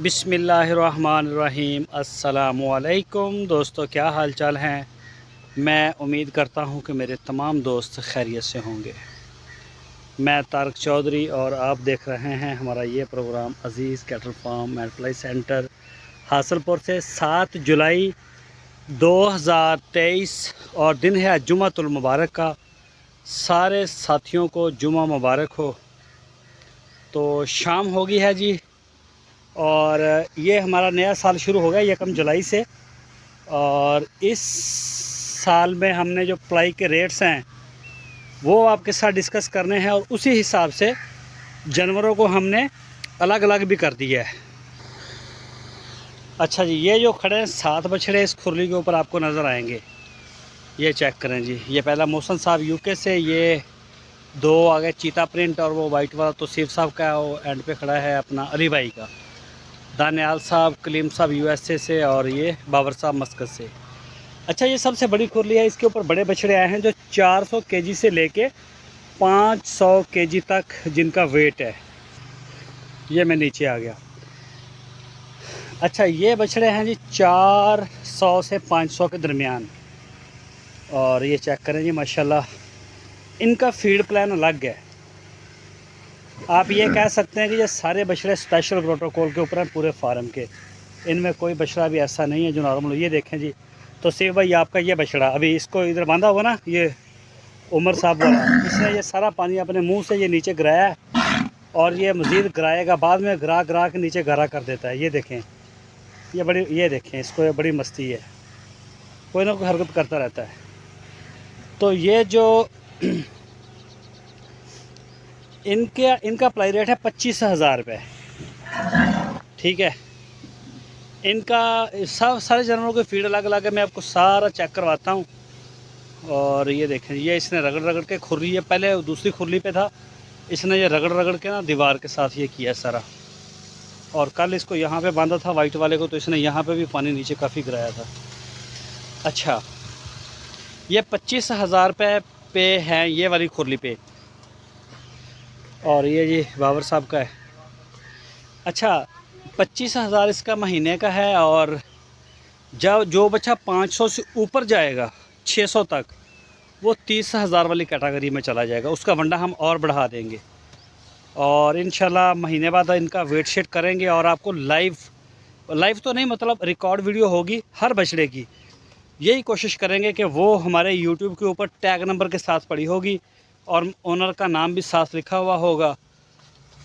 बिस्मिल्लाहिर्रहमानिर्रहीम। अस्सलामुअलैकुम दोस्तों, क्या हाल चाल हैं। मैं उम्मीद करता हूं कि मेरे तमाम दोस्त खैरियत से होंगे। मैं तारक चौधरी और आप देख रहे हैं हमारा ये programme Aziz cattle farm and fly centre Hasalpur से 7 जुलाई 2023 और दिन है जुम्मतुल मुबारक का। सारे साथियों को जुम्मा मुबारक हो। तो शाम होगी है जी, और ये हमारा नया साल शुरू हो गया 1 जुलाई से। और इस साल में हमने जो प्लाई के रेट्स हैं वो आपके साथ डिस्कस करने हैं, और उसी हिसाब से जानवरों को हमने अलग अलग भी कर दिया है। अच्छा जी, ये जो खड़े हैं 7 बछड़े इस खुरली के ऊपर आपको नज़र आएंगे। ये चेक करें जी, ये पहला मोहसन साहब यूके से, ये 2 आगे चीता प्रिंट, और वो वाइट वाला तो सिर साहब का, वो एंड पे खड़ा है अपना अली भाई का। दानियाल साहब, कलीम साहब यूएसए से, और ये बाबर साहब मस्कत से। अच्छा, ये सबसे बड़ी खुरली है, इसके ऊपर बड़े बछड़े आए हैं जो 400 केजी से लेके 500 केजी तक जिनका वेट है। ये मैं नीचे आ गया। अच्छा, ये बछड़े हैं जी 400 से 500 के दरमियान। और ये चेक करें जी, माशाल्लाह इनका फीड प्लान अलग है। आप ये कह सकते हैं कि ये सारे बछड़े स्पेशल प्रोटोकॉल के ऊपर हैं पूरे फार्म के। इनमें कोई बछड़ा भी ऐसा नहीं है जो नॉर्मल। ये देखें जी, तो सिर्फ भाई आपका ये बछड़ा अभी इसको इधर बांधा हुआ ना, ये उमर साहब वाला, इसने ये सारा पानी अपने मुंह से ये नीचे गिराया है, और ये मज़ीद गिराएगा बाद में, गिरा गिरा के नीचे गहरा कर देता है। ये देखें, ये देखें इसको, ये बड़ी मस्ती है, कोई ना कोई हरकत करता रहता है। तो ये जो इनका अप्लाई रेट है 25,000 रुपये। ठीक है, इनका सब सारे जानवरों के फीड अलग अलग है, मैं आपको सारा चेक करवाता हूँ। और ये देखें, ये इसने रगड़ रगड़ के खुरली है, पहले दूसरी खुरली पे था, इसने ये रगड़ रगड़ के ना दीवार के साथ ये किया सारा। और कल इसको यहाँ पे बांधा था वाइट वाले को, तो इसने यहाँ पे भी पानी नीचे काफ़ी गिराया था। अच्छा, ये 25,000 रुपये पे हैं ये वाली खुरली पे, और ये बाबर साहब का है। अच्छा, 25,000 इसका महीने का है, और जब जो बच्चा 500 से ऊपर जाएगा 600 तक, वो 30,000 वाली कैटेगरी में चला जाएगा। उसका वंडा हम और बढ़ा देंगे, और इंशाल्लाह महीने बाद इनका वेट शेट करेंगे, और आपको लाइव तो नहीं, मतलब रिकॉर्ड वीडियो होगी हर बछड़े की। यही कोशिश करेंगे कि वो हमारे यूट्यूब के ऊपर टैग नंबर के साथ पड़ी होगी, और ओनर का नाम भी साथ लिखा हुआ होगा।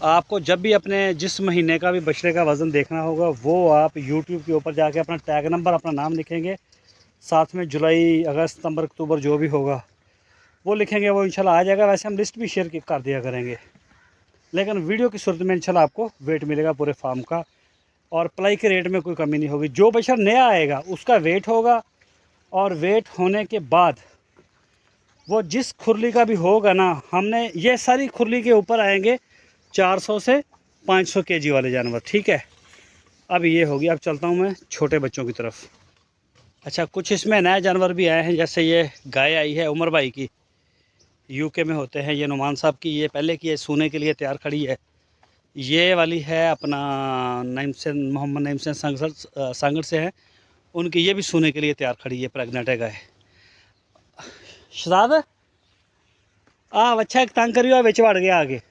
आपको जब भी अपने जिस महीने का भी बछड़े का वज़न देखना होगा, वो आप यूट्यूब के ऊपर जाके अपना टैग नंबर, अपना नाम लिखेंगे, साथ में जुलाई, अगस्त, सितंबर, अक्टूबर जो भी होगा वो लिखेंगे, वो इंशाल्लाह आ जाएगा। वैसे हम लिस्ट भी शेयर कर दिया करेंगे, लेकिन वीडियो की सूरत में इंशाल्लाह आपको वेट मिलेगा पूरे फार्म का, और प्लाई के रेट में कोई कमी नहीं होगी। जो बछड़ा नया आएगा उसका वेट होगा, और वेट होने के बाद वो जिस खुरली का भी होगा ना, हमने ये सारी खुरली के ऊपर आएंगे 400 से 500 केजी वाले जानवर। ठीक है, अब ये होगी। अब चलता हूँ मैं छोटे बच्चों की तरफ। अच्छा, कुछ इसमें नए जानवर भी आए हैं, जैसे ये गाय आई है उमर भाई की, यूके में होते हैं। ये नुमान साहब की, ये पहले की है, सोने के लिए तैयार खड़ी है। ये वाली है अपना मोहम्मद नईम से सांगड़ से है, उनकी ये भी सोने के लिए तैयार खड़ी है, प्रेगनेंट है गाय। शहजाद अच्छा, एक तंग करियो, बिच वड़ गया आगे।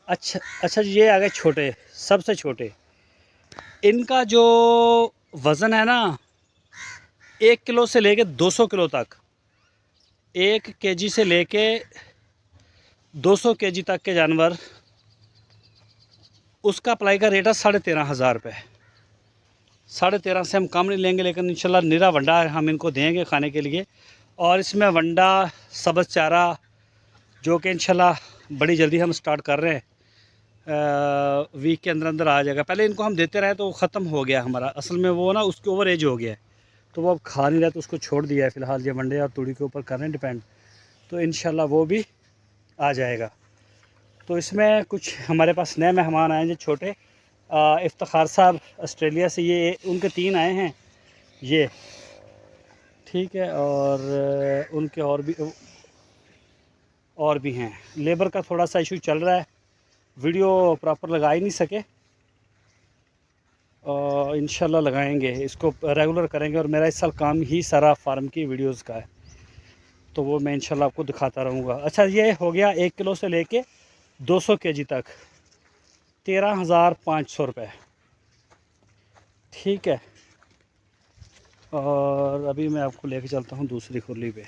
अच्छा जी, ये आ गए छोटे, सबसे छोटे। इनका जो वज़न है ना, 1 किलो से लेके 200 किलो तक, 1 केजी से लेके 200 केजी तक के जानवर, उसका अप्लाई का रेट है 13,500 रुपये। 13,500 से हम कम नहीं लेंगे, लेकिन इंशाल्लाह निरा वंडा हम इनको देंगे खाने के लिए। और इसमें वंडा, सब्ज़ चारा, जो कि इंशाल्लाह बड़ी जल्दी हम स्टार्ट कर रहे हैं, वीक के अंदर अंदर आ जाएगा। पहले इनको हम देते रहे तो वो ख़त्म हो गया हमारा, असल में वो ना उसके ओवर एज हो गया है, तो वो अब खा नहीं रहा, तो उसको छोड़ दिया है फ़िलहाल। ये वंडे और तूड़ी के ऊपर कर रहे हैं डिपेंड, तो इंशाल्लाह वो भी आ जाएगा। तो इसमें कुछ हमारे पास नए मेहमान आए हैं जो छोटे, इफ्तिखार साहब ऑस्ट्रेलिया से, ये उनके 3 आए हैं ये। ठीक है, और उनके और भी हैं। लेबर का थोड़ा सा इशू चल रहा है, वीडियो प्रॉपर लगा ही नहीं सके। इंशाल्लाह लगाएंगे, इसको रेगुलर करेंगे। और मेरा इस साल काम ही सारा फार्म की वीडियोस का है, तो वो मैं इंशाल्लाह आपको दिखाता रहूँगा। अच्छा, ये हो गया 1 किलो से लेके 200 केजी तक 13,500 रुपये, ठीक है। और अभी मैं आपको लेके चलता हूँ दूसरी खुरली पे।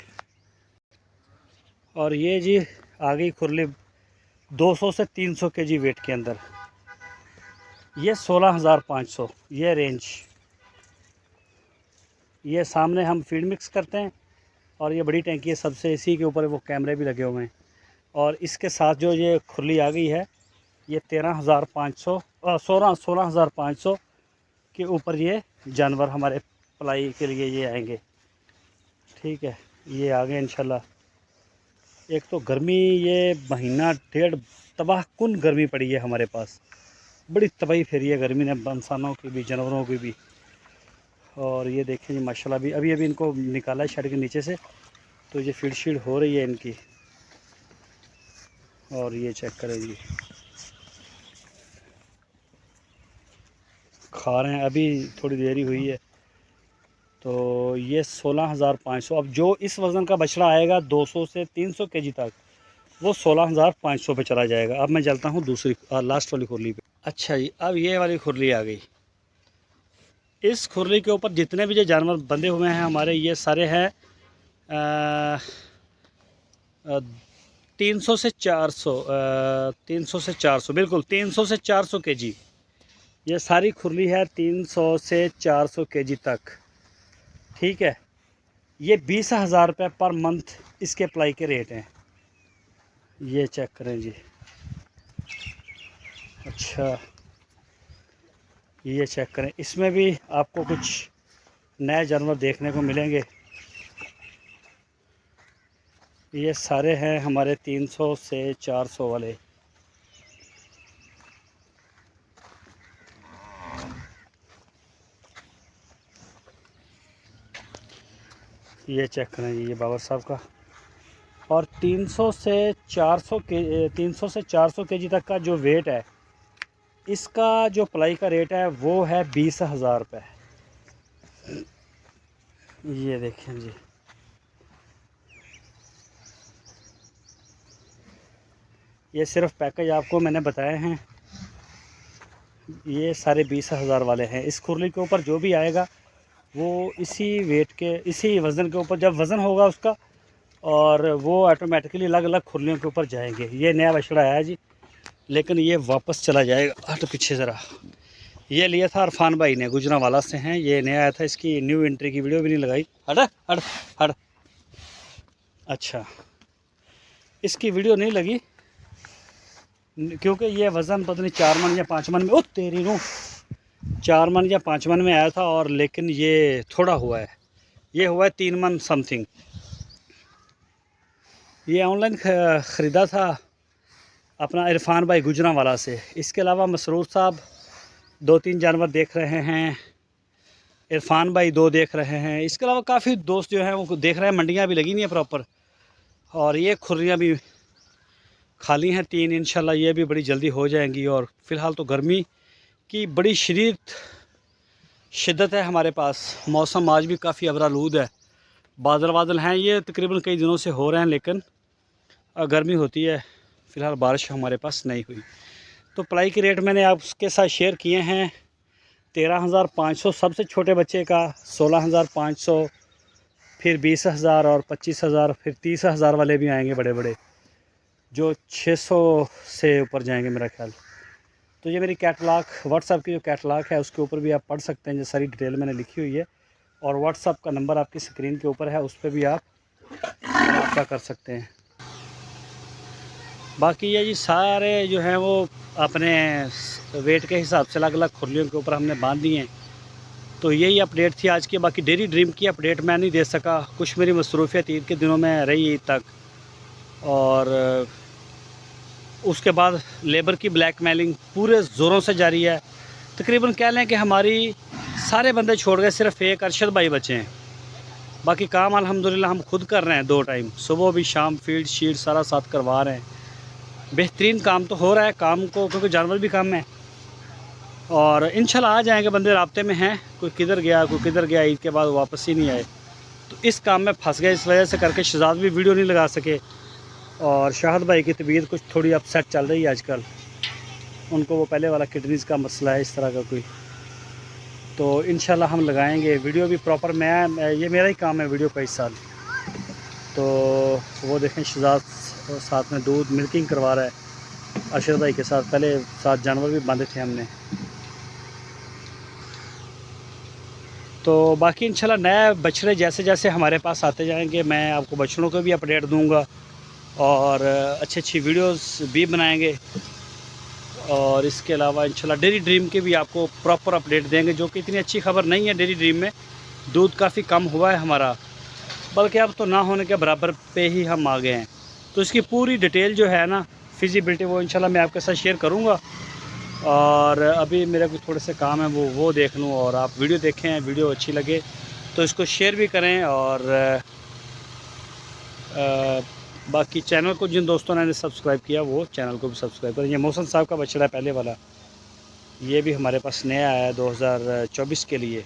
और ये जी आ गई खुरली 200 से 300 केजी वेट के अंदर, ये 16,500 ये रेंज। ये सामने हम फीड मिक्स करते हैं, और ये बड़ी टैंकी है सबसे, इसी के ऊपर वो कैमरे भी लगे हुए हैं। और इसके साथ जो ये खुरली आ गई है, ये 13,500 16,500 के ऊपर ये जानवर हमारे पलाई के लिए ये आएंगे, ठीक है। ये आ गए इंशाल्लाह। एक तो गर्मी, ये महीना डेढ़ तबाह कुन गर्मी पड़ी है हमारे पास, बड़ी तबाही फेरी है गर्मी ने इंसानों की भी जानवरों की भी। और ये देखें जी माशाल्लाह, अभी इनको निकाला है शेड के नीचे से, तो ये फीड शीड हो रही है इनकी। और ये चेक करें जी, खा रहे हैं, अभी थोड़ी देरी हुई है। तो ये 16,500। अब जो इस वज़न का बछड़ा आएगा 200 से 300 केजी तक, वो 16,500 पे चला जाएगा। अब मैं चलता हूँ दूसरी लास्ट वाली खुरली पे। अच्छा जी, अब ये वाली खुरली आ गई। इस खुरली के ऊपर जितने भी जो जानवर बंधे हुए हैं हमारे, ये सारे हैं 300 से 400 300 से 400, बिल्कुल 300 से 400 केजी। ये सारी खुरली है 300 से 400 केजी तक, ठीक है। ये 20,000 रुपये पर मंथ इसके अप्लाई के रेट हैं। ये चेक करें जी। अच्छा, ये चेक करें, इसमें भी आपको कुछ नए जानवर देखने को मिलेंगे। ये सारे हैं हमारे 300 से 400 वाले। ये चेक करें जी, ये बाबर साहब का। और 300 से 400 केजी तक का जो वेट है, इसका जो पलाई का रेट है वो है 20,000 रुपये। ये देखें जी, ये सिर्फ पैकेज आपको मैंने बताए हैं, ये सारे 20,000 वाले हैं। इस खुरली के ऊपर जो भी आएगा वो इसी वेट के, इसी वज़न के ऊपर, जब वज़न होगा उसका, और वो ऑटोमेटिकली अलग अलग खुरलियों के ऊपर जाएंगे। ये नया बछड़ा आया जी, लेकिन ये वापस चला जाएगा। तो पीछे ज़रा, ये लिया था इरफान भाई ने, गुजरांवाला से हैं, ये नया आया था, इसकी न्यू एंट्री की वीडियो भी नहीं लगाई। हट हट हट। अच्छा, इसकी वीडियो नहीं लगी क्योंकि ये वज़न पता नहीं 4 मन या 5 मन में, ओ तेरी नो, 4 मन या 5 मन में आया था, और लेकिन ये थोड़ा हुआ है, ये हुआ है 3 मन समथिंग। ये ऑनलाइन ख़रीदा था अपना इरफान भाई गुजरांवाला से। इसके अलावा मसरूर साहब 2-3 जानवर देख रहे हैं, इरफान भाई 2 देख रहे हैं, इसके अलावा काफ़ी दोस्त जो हैं वो देख रहे हैं। मंडियाँ भी लगी नहीं है प्रॉपर, और ये खुर्रियाँ भी खाली हैं 3, इंशाल्लाह ये भी बड़ी जल्दी हो जाएंगी। और फ़िलहाल तो गर्मी की बड़ी शिद्दत है हमारे पास। मौसम आज भी काफ़ी अबरालूद है, बादल हैं, ये तकरीबन कई दिनों से हो रहे हैं, लेकिन गर्मी होती है। फ़िलहाल बारिश हमारे पास नहीं हुई। तो पलाई के रेट मैंने आपके साथ शेयर किए हैं। 13,500 सबसे छोटे बच्चे का, 16,500, फिर 20,000 और 25,000, फिर 30,000 वाले भी आएंगे बड़े बड़े, जो 600 से ऊपर जाएंगे मेरा ख्याल। तो ये मेरी कैटलॉग, व्हाट्सएप की जो कैटलॉग है उसके ऊपर भी आप पढ़ सकते हैं, जो सारी डिटेल मैंने लिखी हुई है। और व्हाट्सएप का नंबर आपकी स्क्रीन के ऊपर है, उस पर भी आप रब्ता कर सकते हैं। बाकी ये जी सारे जो हैं वो अपने वेट के हिसाब से अलग अलग खुरलियों के ऊपर हमने बांध दिए हैं। तो यही अपडेट थी आज की। बाकी डेरी ड्रीम की अपडेट मैं नहीं दे सका, कुछ मेरी मसरूफियत ईद के दिनों में रही ईद तक, और उसके बाद लेबर की ब्लैकमेलिंग पूरे ज़ोरों से जारी है। तकरीबन कह लें कि हमारी सारे बंदे छोड़ गए, सिर्फ एक अरशद भाई बचे हैं। बाकी काम अल्हम्दुलिल्लाह हम खुद कर रहे हैं, 2 टाइम, सुबह भी शाम, फीड शीड सारा साथ करवा रहे हैं। बेहतरीन काम तो हो रहा है, काम को, क्योंकि जानवर भी कम है और इंशाल्लाह आ जाएंगे। बंदे राब्ते में हैं, कोई किधर गया कोई किधर गया, ईद के बाद वापस ही नहीं आए, तो इस काम में फंस गए। इस वजह से करके शहजाद भी वीडियो नहीं लगा सके। और शाहद भाई की तबीयत कुछ थोड़ी अपसेट चल रही है आजकल, उनको वो पहले वाला किडनीज़ का मसला है, इस तरह का कोई। तो इंशाल्लाह हम लगाएंगे वीडियो भी प्रॉपर। मैं ये मेरा ही काम है वीडियो का इस साल। तो वो देखें शहजाद साथ में दूध मिल्किंग करवा रहा है अरशद भाई के साथ। पहले साथ जानवर भी बांधे थे हमने। तो बाकी इंशाल्लाह नए बछड़े जैसे जैसे हमारे पास आते जाएंगे, मैं आपको बछड़ों को भी अपडेट दूंगा और अच्छी अच्छी वीडियोस भी बनाएंगे। और इसके अलावा इंशाल्लाह डेयरी ड्रीम के भी आपको प्रॉपर अपडेट देंगे, जो कि इतनी अच्छी खबर नहीं है। डेयरी ड्रीम में दूध काफ़ी कम हुआ है हमारा, बल्कि अब तो ना होने के बराबर पे ही हम आ गए हैं। तो इसकी पूरी डिटेल जो है ना, फिजिबिलिटी, वो इंशाल्लाह मैं आपके साथ शेयर करूँगा। और अभी मेरे को थोड़े से काम है, वो देख लूँ। और आप वीडियो देखें, वीडियो अच्छी लगे तो इसको शेयर भी करें। और बाकी चैनल को जिन दोस्तों ने सब्सक्राइब किया वो चैनल को भी सब्सक्राइब करें। ये मोहसन साहब का बछड़ा है पहले वाला, ये भी हमारे पास नया आया है 2024 के लिए।